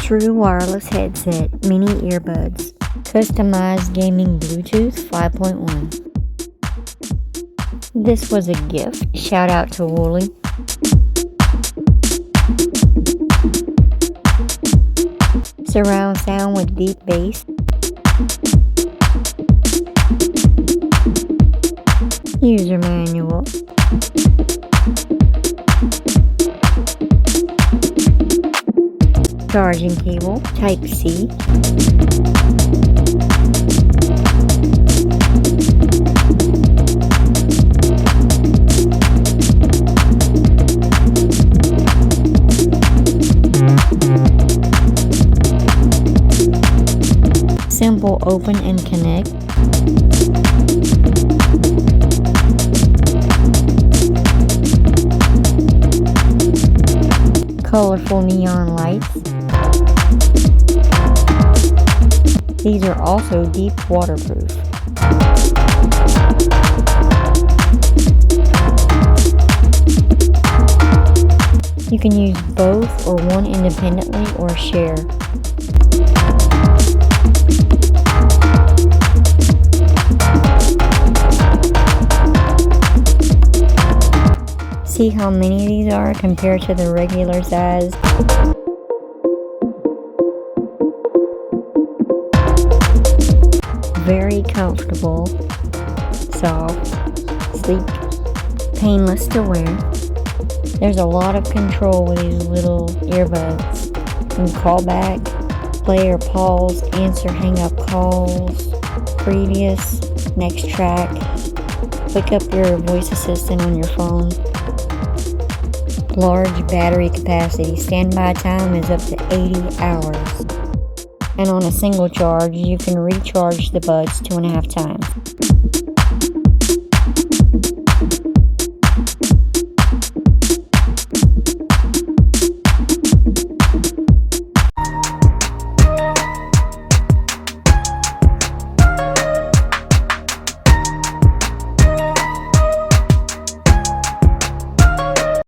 True wireless headset, mini earbuds, customized gaming Bluetooth 5.1. This was a gift. Shout out to Wooly. Surround sound with deep bass. User manual. Charging cable, Type-C. Simple open and connect. Colorful neon lights. These are also deep waterproof. You can use both or one independently or share. See how many of these are compared to the regular size? Very comfortable, soft, sleek, painless to wear. There's a lot of control with these little earbuds. You can call back, play or pause, answer hang-up calls, previous, next track, pick up your voice assistant on your phone. Large battery capacity. Standby time is up to 80 hours. And on a single charge, you can recharge the buds 2.5 times.